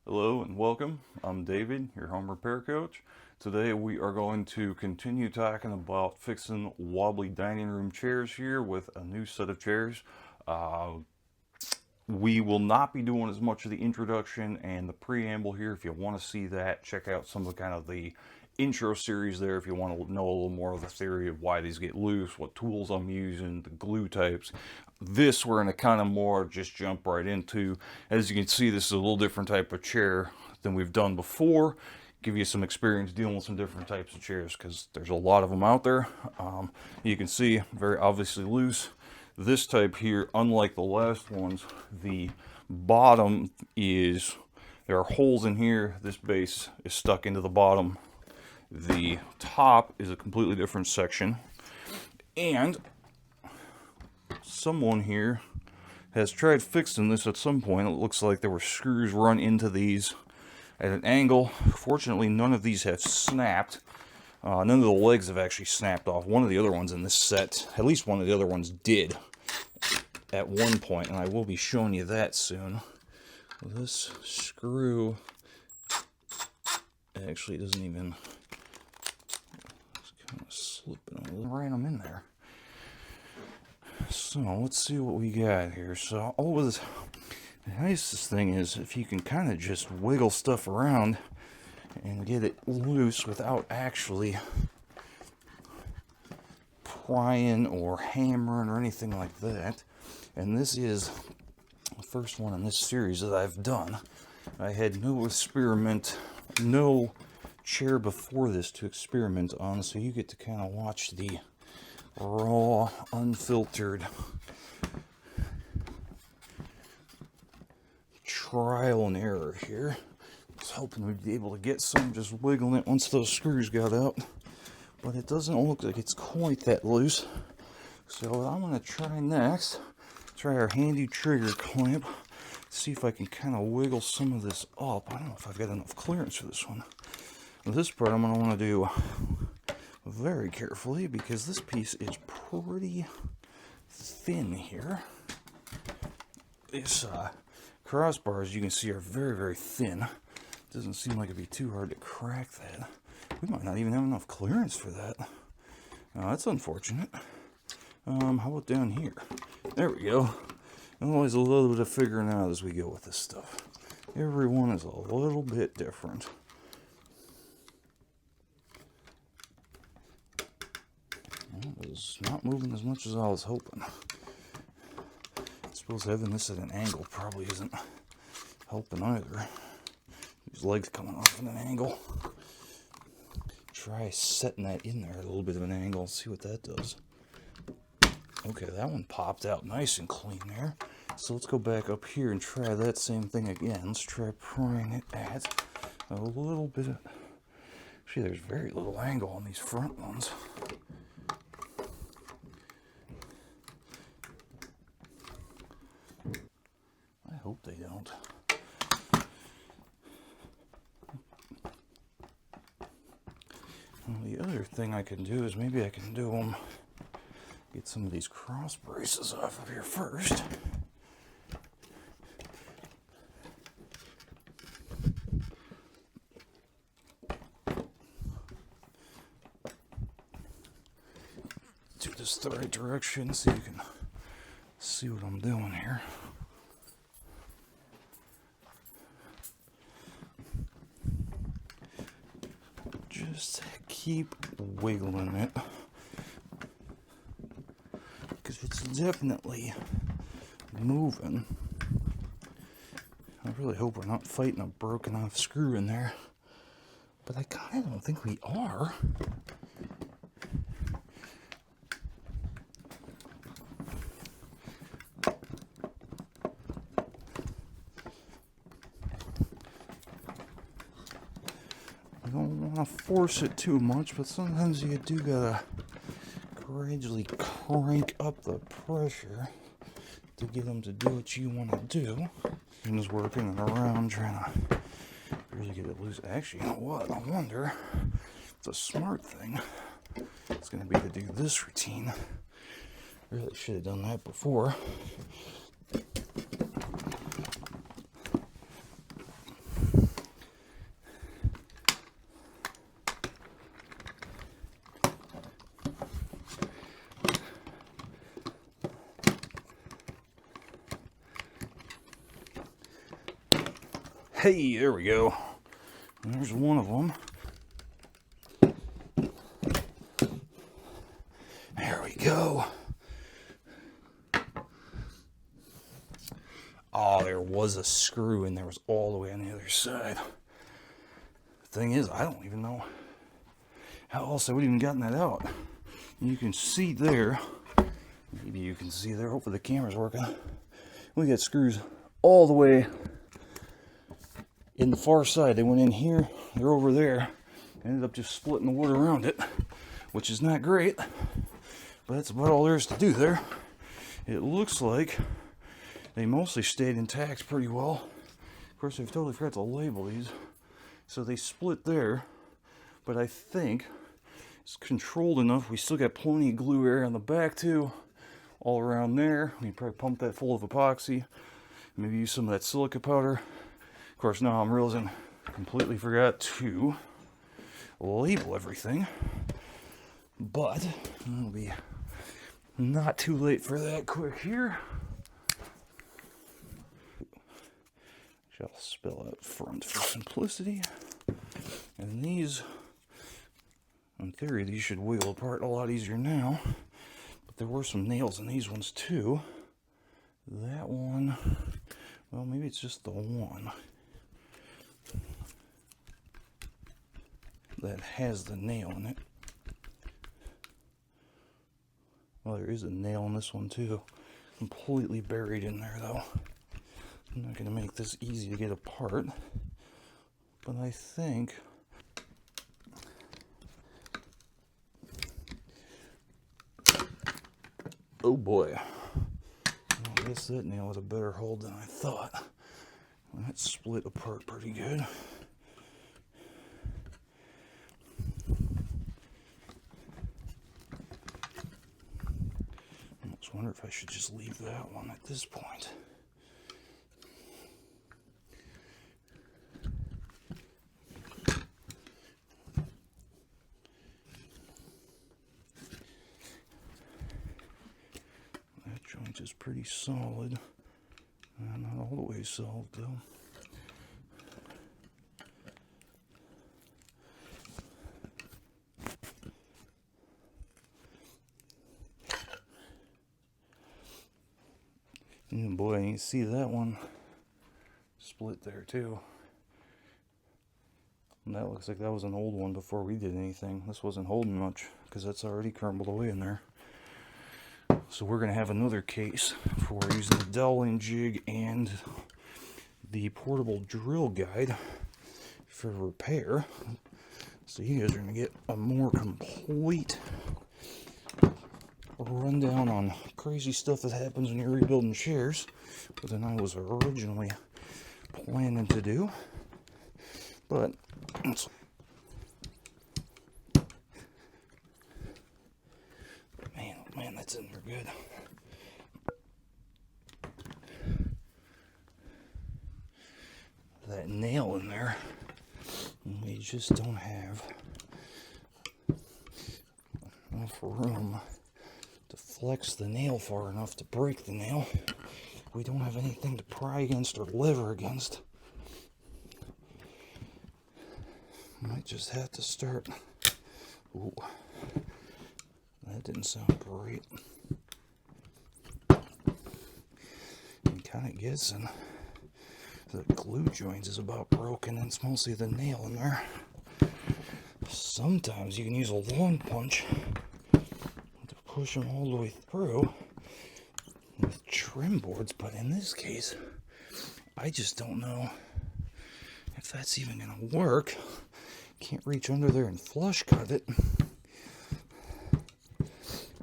Hello and welcome. I'm David, your home repair coach. Today we are going to continue talking about fixing wobbly dining room chairs here with a new set of chairs. We will not be doing as much of the introduction and the preamble here. If you want to see that, check out some of the intro series there if you want to know a little more of the theory of why these get loose, what tools I'm using, the glue types. This we're going to kind of more just jump right into. As you can see, this is a little different type of chair than we've done before. Give you some experience dealing with some different types of chairs because there's a lot of them out there. You can see very obviously loose. This type here, unlike the last ones, the bottom is, there are holes in here. This base is stuck into the bottom. The top is a completely different section. And someone here has tried fixing this at some point. It looks like there were screws run into these at an angle. Fortunately, none of these have snapped. None of the legs have actually snapped off. One of the other ones in this set, at least one of the other ones did at one point, and I will be showing you that soon. This screw actually doesn't even, it's kind of slipping a little, right them in there. So let's see what we got here. So the nicest thing is if you can kind of just wiggle stuff around and get it loose without actually prying or hammering or anything like that. And this is the first one in this series that I've done. I had no chair before this to experiment on, so you get to kind of watch the raw, unfiltered trial and error here. I was hoping we'd be able to get some just wiggling it once those screws got out, but it doesn't look like it's quite that loose. So what I'm going to try next, try our handy trigger clamp, see if I can kind of wiggle some of this up. I don't know if I've got enough clearance for this one. This part I'm going to want to do very carefully because this piece is pretty thin here. These crossbars, you can see, are very, very thin. Doesn't seem like it'd be too hard to crack that. We might not even have enough clearance for that. That's unfortunate. How about down here? There we go. Always a little bit of figuring out as we go with this stuff. Every one is a little bit different. Well, it's not moving as much as I was hoping. I suppose having this at an angle probably isn't helping either. These legs coming off at an angle. Try setting that in there at a little bit of an angle and see what that does. Okay, that one popped out nice and clean there. So let's go back up here and try that same thing again. Let's try prying it at a little bit of... Actually, there's very little angle on these front ones. I hope they don't. Well, the other thing I can do is maybe I can do them... Get some of these cross braces off of here first. Do this the right direction so you can see what I'm doing here. Just keep wiggling it. Because it's definitely moving. I really hope we're not fighting a broken off screw in there. But I kind of don't think we are. I don't want to force it too much, but sometimes you do gotta gradually crank up the pressure to get them to do what you want to do. I'm just working it around, trying to really get it loose. Actually, you know what? I wonder if the smart thing is going to be to do this routine. Really should have done that before. Hey, there we go. There's one of them. There we go. Oh, there was a screw and there was all the way on the other side. The thing is, I don't even know how else I would have even gotten that out. You can see there, maybe you can see there, hopefully the camera's working. We got screws all the way in the far side. They went in here, they're over there. Ended up just splitting the wood around it, which is not great, but that's about all there is to do there. It looks like they mostly stayed intact pretty well. Of course, I've totally forgot to label these. So they split there, but I think it's controlled enough. We still got plenty of glue area on the back too, all around there. We can probably pump that full of epoxy. Maybe use some of that silica powder. Of course, now I'm realizing I completely forgot to label everything, but it'll be not too late for that quick here. I'll spell out front for simplicity. And these, in theory, these should wiggle apart a lot easier now. But there were some nails in these ones too. That one, well, maybe it's just the one that has the nail in it. Well, there is a nail in this one too. Completely buried in there though. I'm not going to make this easy to get apart, but I think oh boy, I guess that nail was a better hold than I thought. That split apart pretty good. I almost wonder if I should just leave that one at this point. Is pretty solid. Not all the way solid though. And boy, you see that one split there too. And that looks like that was an old one before we did anything. This wasn't holding much because that's already crumbled away in there. So we're going to have another case for using the doweling jig and the portable drill guide for repair. So you guys are going to get a more complete rundown on crazy stuff that happens when you're rebuilding chairs than I was originally planning to do. But man, that's in there good. That nail in there, we just don't have enough room to flex the nail far enough to break the nail. We don't have anything to pry against or lever against. Might just have to start. Ooh. That didn't sound great. I'm kind of guessing the glue joint is about broken and it's mostly the nail in there. Sometimes you can use a long punch to push them all the way through with trim boards, but in this case, I just don't know if that's even going to work. Can't reach under there and flush cut it.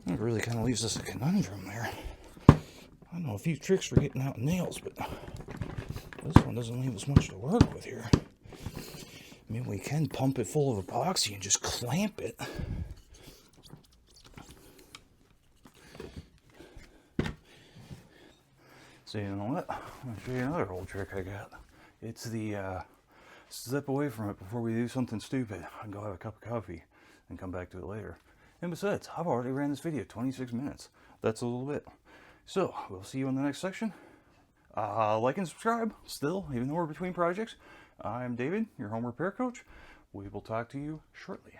It really kind of leaves us a conundrum there. I don't know a few tricks for getting out nails, but this one doesn't leave us much to work with here. I mean, we can pump it full of epoxy and just clamp it. So you know what? I'm going to show you another old trick I got. It's the step away from it before we do something stupid. I can go have a cup of coffee and come back to it later. And besides, I've already ran this video 26 minutes. That's a little bit. So, we'll see you in the next section. Like and subscribe still, even though we're between projects. I'm David, your home repair coach. We will talk to you shortly.